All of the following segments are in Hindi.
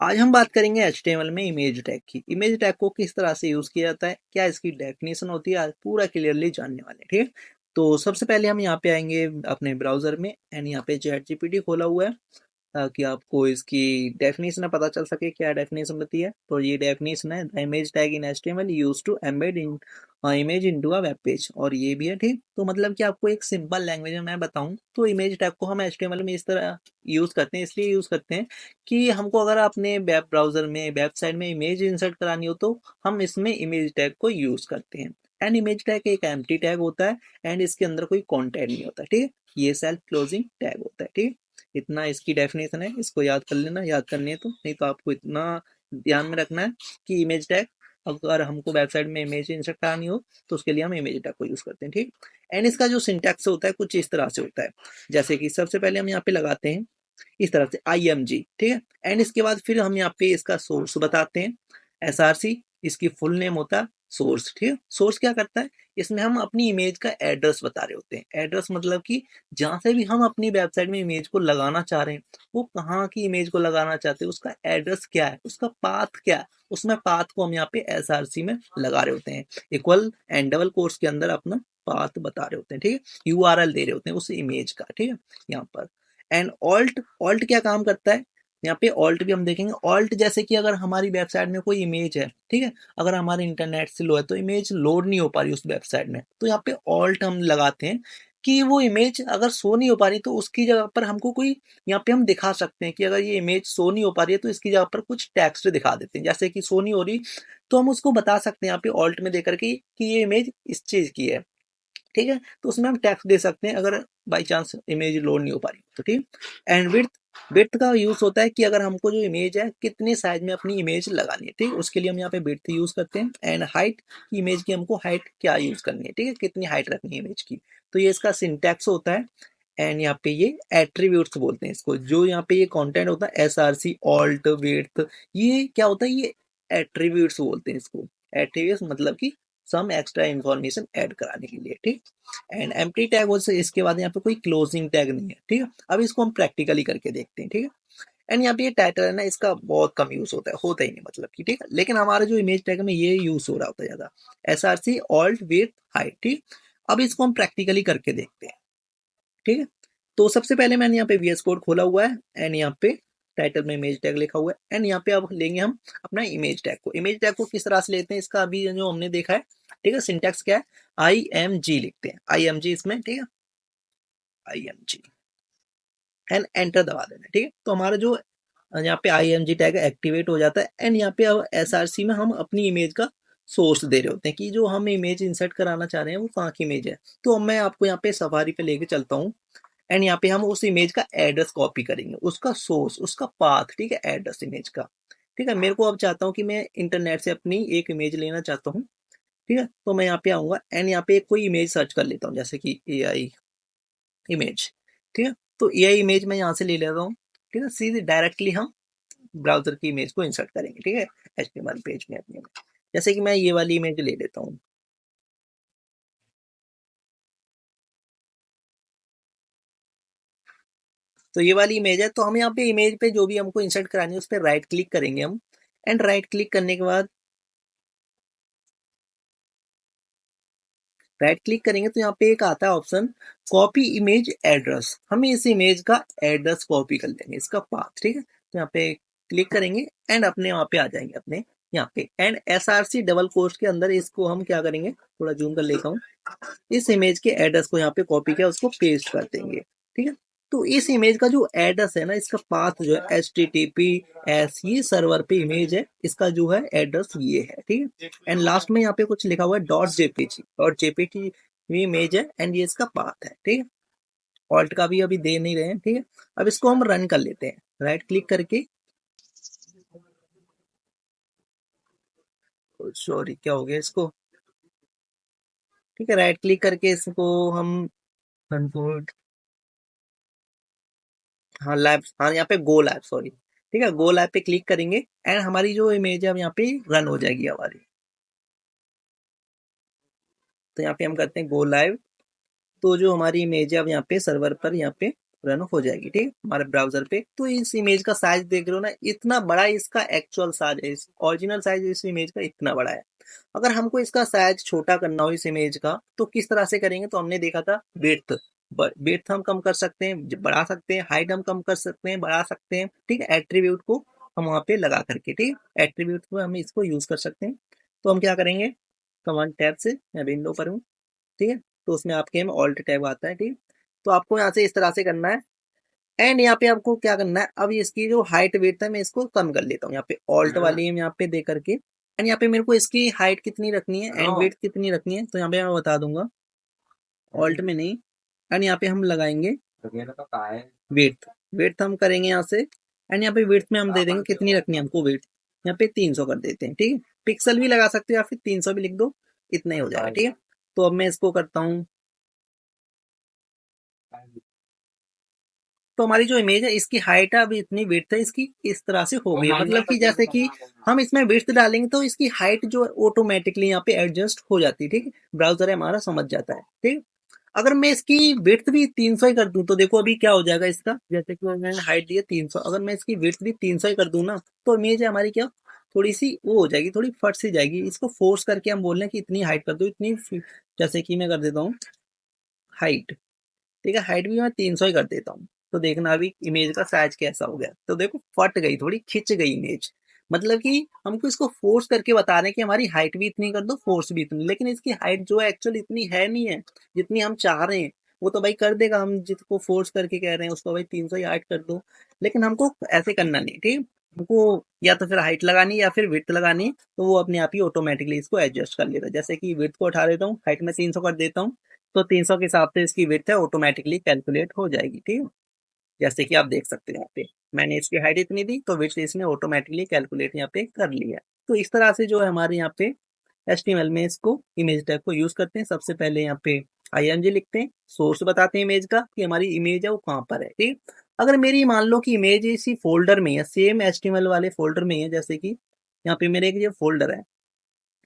आज हम बात करेंगे HTML में इमेज टैग की। इमेज टैग को किस तरह से यूज किया जाता है, क्या इसकी डेफिनेशन होती है, आज पूरा क्लियरली जानने वाले हैं। ठीक है, तो सबसे पहले हम यहाँ पे आएंगे अपने ब्राउजर में एंड यहाँ पे ChatGPT खोला हुआ है ताकि आपको इसकी डेफिनेशन पता चल सके क्या डेफिनेशन होती है। तो ये डेफिनेशन है, the image tag in HTML use to embed in image into a web page, और ये भी है। ठीक, तो मतलब कि आपको एक सिंपल लैंग्वेज में मैं बताऊं तो इमेज टैग को हम HTML में इस तरह यूज करते हैं, इसलिए यूज करते हैं कि हमको अगर अपने वेब ब्राउजर में वेबसाइट में इमेज इंसर्ट करानी हो तो हम इसमें इमेज टैग को यूज करते हैं। एंड इमेज टैग एक एम्प्टी टैग होता है एंड इसके अंदर कोई कंटेंट नहीं होता। ठीक है, ये सेल्फ क्लोजिंग टैग होता है। ठीक, इतना इसकी डेफिनेशन है, इसको याद कर लेना, याद करनी है तो, नहीं तो आपको इतना ध्यान में रखना है कि इमेज टैग अगर हमको वेबसाइट में इमेज इंसर्ट करानी हो तो उसके लिए हम इमेज टैग को यूज करते हैं। ठीक, एंड इसका जो सिंटैक्स होता है कुछ इस तरह से होता है, जैसे कि सबसे पहले हम यहाँ पे लगाते हैं इस तरह से IMG। ठीक है, एंड इसके बाद फिर हम यहाँ पे इसका सोर्स बताते हैं SRC, इसकी फुल नेम होता है सोर्स। ठीक है, सोर्स क्या करता है, इसमें हम अपनी इमेज का एड्रेस बता रहे होते हैं। एड्रेस मतलब कि जहां से भी हम अपनी वेबसाइट में इमेज को लगाना चाह रहे हैं, वो कहाँ की इमेज को लगाना चाहते हैं, उसका एड्रेस क्या है, उसका पाथ क्या है, उसमें पाथ को हम यहाँ पे SRC में लगा रहे होते हैं। इक्वल एंड डबल कोर्स के अंदर अपना पाथ बता रहे होते हैं। ठीक है, URL दे रहे होते हैं उस इमेज का। ठीक है, यहाँ पर एंड ऑल्ट, ऑल्ट क्या काम करता है, यहाँ पे ऑल्ट भी हम देखेंगे। ऑल्ट जैसे कि अगर हमारी वेबसाइट में कोई इमेज है, ठीक है, अगर हमारे इंटरनेट से लो है तो इमेज लोड नहीं हो पा रही उस वेबसाइट में, तो यहाँ पे ऑल्ट हम लगाते हैं कि वो इमेज अगर शो नहीं हो पा रही तो उसकी जगह पर हमको कोई, यहाँ पे हम दिखा सकते हैं कि अगर ये इमेज शो नहीं हो पा रही है तो इसकी जगह पर कुछ टेक्स्ट दिखा देते हैं। जैसे कि शो नहीं हो रही तो हम उसको बता सकते हैं यहाँ पे ऑल्ट में देकर के कि ये इमेज इस चीज की है। ठीक है, तो उसमें हम टेक्स्ट दे सकते हैं अगर बाई चांस इमेज लोड नहीं हो पा रही तो। ठीक, एंड विड्थ, विड्थ का यूज होता है कि अगर हमको जो इमेज है कितने साइज में अपनी इमेज लगानी है। ठीक, उसके लिए हम यहाँ पे विड्थ यूज करते हैं। एंड हाइट, इमेज की हमको हाइट क्या यूज करनी है, ठीक है, कितनी हाइट रखनी है इमेज की, तो ये इसका सिंटैक्स होता है। एंड यहाँ पे ये एट्रीब्यूट्स बोलते हैं इसको, जो यहाँ पे ये कंटेंट होता है SRC ऑल्ट विड्थ, ये क्या होता है, ये एट्रीब्यूट्स बोलते हैं इसको। एट्रीब्यूट्स मतलब कि सम एक्स्ट्रा इंफॉर्मेशन ऐड कराने के लिए। ठीक, एंड एम्प्टी टैग हो, इसके बाद यहाँ पे कोई क्लोजिंग टैग नहीं है। ठीक है, अब इसको हम प्रैक्टिकली करके देखते हैं। ठीक है, एंड यहाँ पे ये टाइटल है ना, इसका बहुत कम यूज होता है, होता ही नहीं मतलब कि। ठीक है, लेकिन हमारा जो इमेज टैग में ये यूज हो रहा होता है ज्यादा, SRC ऑल्ट विथ हाइट। ठीक, अब इसको हम प्रैक्टिकली करके देखते हैं। ठीक है, तो सबसे पहले मैंने यहाँ पे VS कोड खोला हुआ है एंड यहाँ पे टाइटल में इमेज टैग लिखा हुआ है। एंड यहाँ पे अब लेंगे हम अपना इमेज टैग को। इमेज टैग को किस तरह से लेते हैं, इसका अभी जो हमने देखा है। ठीक है, सिंटैक्स क्या है, IMG लिखते हैं, IMG इसमें। ठीक है, IMG एंड एंटर दबा देना। ठीक है, तो हमारा जो यहाँ पे IMG टैग एक्टिवेट हो जाता है। एंड यहाँ पे अब SRC में हम अपनी इमेज का सोर्स दे रहे होते हैं कि जो हम इमेज इंसर्ट कराना चाह रहे हैं वो कहाँ की इमेज है। तो अब मैं आपको यहाँ पे सफारी पे लेके चलता हूँ एंड यहाँ पे हम उस इमेज का एड्रेस कॉपी करेंगे, उसका सोर्स, उसका पाथ। ठीक है, एड्रेस इमेज का। ठीक है, मेरे को अब चाहता हूँ कि मैं इंटरनेट से अपनी एक इमेज लेना चाहता हूँ। ठीक है, तो मैं यहाँ पे आऊंगा एंड यहाँ पे कोई इमेज सर्च कर लेता हूँ, जैसे कि AI इमेज। ठीक है, तो AI इमेज मैं यहाँ से ले लेता हूँ। ठीक है, सीधे डायरेक्टली हम ब्राउजर की इमेज को इंसर्ट करेंगे। ठीक है, HTML पेज में अपने में, जैसे कि मैं ये वाली इमेज ले लेता हूँ। तो ये वाली इमेज है, तो हम यहाँ पे इमेज पे जो भी हमको इंसर्ट करानी है उस पर राइट क्लिक करेंगे हम। एंड राइट क्लिक करने के बाद राइट क्लिक करेंगे तो यहाँ पे एक आता है ऑप्शन कॉपी इमेज एड्रेस। हम इस इमेज का एड्रेस कॉपी कर लेंगे, इसका पाथ। ठीक है, तो यहाँ पे क्लिक करेंगे एंड अपने वहाँ पे आ जाएंगे अपने यहाँ पे। एंड SRC डबल कोट्स के अंदर इसको हम क्या करेंगे, थोड़ा जूम कर लेता हूँ, इस इमेज के एड्रेस को यहाँ पे कॉपी किया उसको पेस्ट कर देंगे। ठीक है, तो इस इमेज का जो एड्रेस है ना, इसका पाथ जो है HTTPS, ये सर्वर पे इमेज है, इसका जो है एड्रेस ये है। ठीक है, एंड लास्ट में यहाँ पे कुछ लिखा हुआ है .jpg, और JPG भी इमेज है एंड ये इसका पाथ है। ठीक है, ऑल्ट का भी अभी दे नहीं रहे हैं। ठीक है, अब इसको हम रन कर लेते हैं राइट क्लिक करके। सॉरी, क्या हो गया इसको। ठीक है, राइट क्लिक करके इसको हम कंट्रोल, हाँ लैब, हाँ यहाँ पे गो लैब, सॉरी। ठीक है, गो लैब पे क्लिक करेंगे एंड हमारी जो इमेज है अब यहाँ पे रन हो जाएगी हमारी। तो यहाँ पे हम करते हैं गो लाइव, तो जो हमारी इमेज है अब यहाँ पे सर्वर पर यहाँ पे रन हो जाएगी, ठीक है, हमारे ब्राउजर पे। तो इस इमेज का साइज देख रहे हो ना, इतना बड़ा इसका एक्चुअल साइज है, इस ओरिजिनल साइज इस इमेज का इतना बड़ा है। अगर हमको इसका साइज छोटा करना हो इस इमेज का, तो किस तरह से करेंगे? तो हमने देखा था विड्थ, विड्थ हम कम कर सकते हैं, बढ़ा सकते हैं, हाइट हम कम कर सकते हैं, बढ़ा सकते हैं, ठीक है, एट्रीब्यूट को हम वहाँ पे लगा करके, ठीक है, एट्रीब्यूट को हम इसको यूज कर सकते हैं। तो हम क्या करेंगे, कमांड टैब से, मैं विंडो पर हूँ, ठीक है, तो उसमें आपके में ऑल्ट टैब आता है, ठीक है, तो आपको यहाँ से इस तरह से करना है। एंड यहाँ पे आपको क्या करना है, अब इसकी जो हाइट वेट है मैं इसको कम कर लेता हूँ, यहाँ पे ऑल्ट वाली है यहाँ पे दे करके। एंड यहाँ पे मेरे को इसकी हाइट कितनी रखनी है एंड वेट कितनी रखनी है, तो यहाँ पे मैं बता दूंगा, ऑल्ट में नहीं। एंड यहाँ पे हम लगाएंगे वेट, वेट हम करेंगे यहाँ से। एंड यहाँ पे वेट में हम दे देंगे कितनी रखनी है हमको वेट, यहाँ पे 300 कर देते हैं, ठीक है, पिक्सल भी लगा सकते हो या फिर 300 भी लिख दो, इतना ही हो जाएगा, ठीक है। तो अब मैं इसको करता हूँ, तो हमारी जो इमेज है इसकी हाइट है अभी इतनी, विड्थ है इसकी इस तरह से हो गई है। मतलब कि जैसे कि हम इसमें विड्थ डालेंगे तो इसकी हाइट जो ऑटोमेटिकली यहाँ पे एडजस्ट हो जाती है, ठीक है, ब्राउजर है हमारा समझ जाता है, ठीक। अगर मैं इसकी विड्थ भी 300 ही कर दूं तो देखो अभी क्या हो जाएगा इसका, जैसे कि मैंने हाइट दी है 300, अगर मैं इसकी विड्थ भी 300 ही कर दूं ना, तो इमेज है हमारी क्या, थोड़ी सी वो हो जाएगी, थोड़ी फट सी जाएगी। इसको फोर्स करके हम बोल रहे हैं कि इतनी हाइट कर दो, इतनी, जैसे कि मैं कर देता हूँ हाइट, ठीक है, हाइट भी मैं 300 ही कर देता हूँ, तो देखना अभी इमेज का साइज कैसा हो गया। तो देखो फट गई, थोड़ी खिंच गई इमेज, मतलब कि हमको इसको फोर्स करके बता रहे हैं कि हमारी हाइट भी इतनी कर दो, फोर्स भी इतनी, लेकिन इसकी हाइट जो है एक्चुअली इतनी है नहीं है जितनी हम चाह रहे हैं। वो तो भाई कर देगा, हम जिसको फोर्स करके कह रहे हैं उसको भाई 300 ही हाइट कर दो, लेकिन हमको ऐसे करना नहीं, ठीक। हमको या तो फिर हाइट लगानी या फिर विड्थ लगानी, तो वो अपने आप ही ऑटोमेटिकली इसको एडजस्ट कर लेगा। जैसे कि विड्थ को उठा देता हूँ, हाइट में 300 कर देता हूँ, तो 300 के हिसाब से इसकी विड्थ है ऑटोमेटिकली कैलकुलेट हो जाएगी, ठीक है। जैसे कि आप देख सकते हैं यहाँ पे मैंने इसकी हाइट इतनी दी तो विड्थ इसने ऑटोमेटिकली कैलकुलेट यहाँ पे कर लिया। तो इस तरह से जो है हमारे यहाँ पे HTML में इसको इमेज टैग को यूज करते हैं। सबसे पहले यहाँ पे img लिखते हैं, सोर्स बताते हैं इमेज का कि हमारी इमेज है वो कहाँ पर है, ठीक। अगर मेरी मान लो कि इमेज इसी फोल्डर में है, सेम HTML वाले फोल्डर में है, जैसे कि यहाँ पे मेरे एक ये फोल्डर है,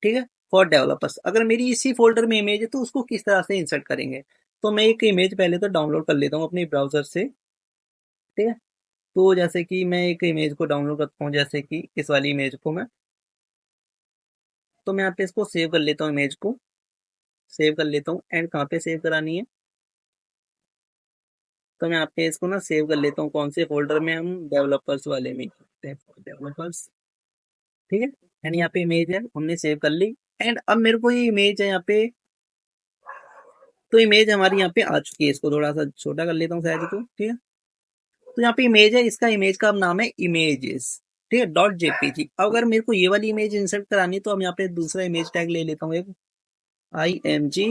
ठीक है, फॉर डेवलपर्स, अगर मेरी इसी फोल्डर में इमेज है तो उसको किस तरह से इंसर्ट करेंगे। तो मैं एक इमेज पहले तो डाउनलोड कर लेता हूँ अपने ब्राउजर से, ठीक है। तो जैसे कि मैं एक इमेज को डाउनलोड करता हूँ, जैसे कि इस वाली इमेज को मैं, तो मैं यहाँ पे इसको सेव कर लेता हूँ, इमेज को सेव कर लेता हूँ। एंड कहाँ पे सेव करानी है, तो मैं यहाँ पे इसको ना सेव कर लेता हूँ, कौन से फोल्डर में, हम डेवलपर्स वाले में करते हैं, डेवलपर्स, ठीक है। एंड यहाँ पे इमेज है हमने सेव कर ली। एंड अब मेरे को ये इमेज है यहाँ पे, तो इमेज हमारी यहाँ पे आ चुकी है, इसको थोड़ा सा छोटा कर लेता हूँ साइज को, ठीक है। तो यहाँ पे इमेज है, इसका इमेज का नाम है इमेजेस, ठीक है, डॉट जेपीजी। अगर मेरे को ये वाली इमेज इंसर्ट करानी है तो हम यहाँ पे दूसरा इमेज टैग ले लेता हूँ, एक IMG,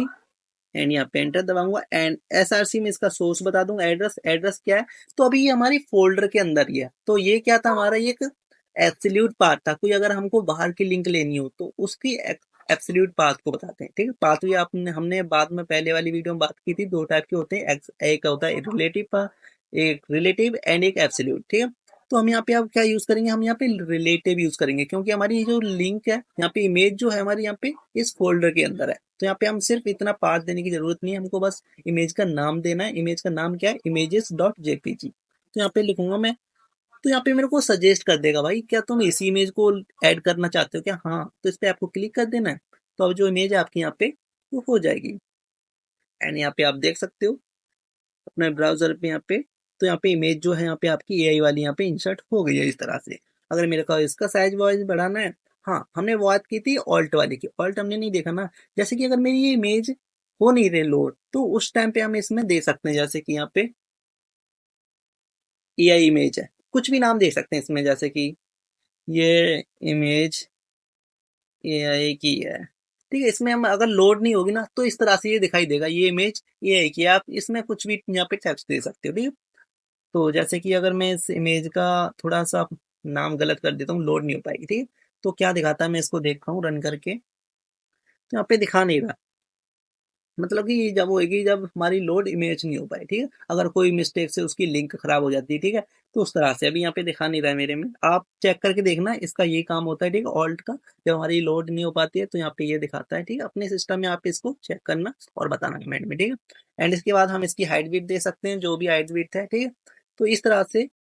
एंड यहाँ पे एंटर दबाऊंगा। एंड SRC में इसका सोर्स बता दूंगा, एड्रेस, एड्रेस क्या है, तो अभी ये हमारी फोल्डर के अंदर ही है। तो ये क्या था हमारा, ये एक एब्सोल्यूट पाथ था, कोई अगर हमको बाहर की लिंक लेनी हो तो उसकी एब्सोल्यूट पाथ को बताते हैं, ठीक है। पाथ भी आपने हमने बाद में पहले वाली वीडियो में बात की थी, दो टाइप के होते हैं, एक होता है रिलेटिव पाथ, एक रिलेटिव एंड एक एब्सोल्यूट, ठीक है। तो हम यहाँ पे अब क्या यूज करेंगे, हम यहाँ पे रिलेटिव यूज करेंगे, क्योंकि हमारी जो लिंक है यहाँ पे, इमेज जो है हमारी यहाँ पे इस फोल्डर के अंदर है। तो यहाँ पे हम सिर्फ इतना पाथ देने की जरूरत नहीं है, हमको बस इमेज का नाम देना है। इमेज का नाम क्या है, इमेजेस डॉट जेपीजी। तो यहाँ पे लिखूंगा मैं, तो यहाँ पे मेरे को सजेस्ट कर देगा, भाई क्या तुम इसी इमेज को ऐड करना चाहते हो क्या, हाँ, तो इस पे आपको क्लिक कर देना है। तो अब जो इमेज है आपकी यहाँ पे वो हो जाएगी। एंड यहाँ पे आप देख सकते हो अपने ब्राउजर पे यहाँ पे, तो यहाँ पे इमेज जो है यहाँ पे आपकी AI वाली यहाँ पे इंसर्ट हो गई है इस तरह से। अगर मेरे को इसका साइज वाइज बढ़ाना है, हाँ, हमने बात की थी ऑल्ट वाली की, ऑल्ट हमने नहीं देखा ना। जैसे कि अगर मेरी ये इमेज हो नहीं रही लोड, तो उस टाइम पे हम इसमें दे सकते हैं, जैसे कि यहाँ पे AI इमेज है, कुछ भी नाम दे सकते हैं इसमें, जैसे कि ये इमेज AI की है, ठीक है। इसमें हम अगर लोड नहीं होगी ना तो इस तरह से ये दिखाई देगा, ये इमेज AI की है। आप इसमें कुछ भी यहाँ पे टेक्स्ट दे सकते हो, ठीक है। तो जैसे कि अगर मैं इस इमेज का थोड़ा सा नाम गलत कर देता हूँ, लोड नहीं हो पाएगी, ठीक है। तो क्या दिखाता है, मैं इसको देखता हूँ रन करके, तो यहाँ पे दिखा नहीं रहा, मतलब कि ये जब होएगी जब हमारी लोड इमेज नहीं हो पाए, ठीक है। अगर कोई मिस्टेक से उसकी लिंक खराब हो जाती है, ठीक है, तो उस तरह से अभी यहाँ पे दिखा नहीं रहा है मेरे में, आप चेक करके देखना, इसका ये काम होता है, ठीक है, ऑल्ट का। जब हमारी लोड नहीं हो पाती है तो यहाँ पे ये दिखाता है, ठीक है। अपने सिस्टम में आप इसको चेक करना और बताना कमेंट में, ठीक है। एंड इसके बाद हम इसकी हाइट विड्थ दे सकते हैं, जो भी हाइट विड्थ है, ठीक है। तो इस तरह से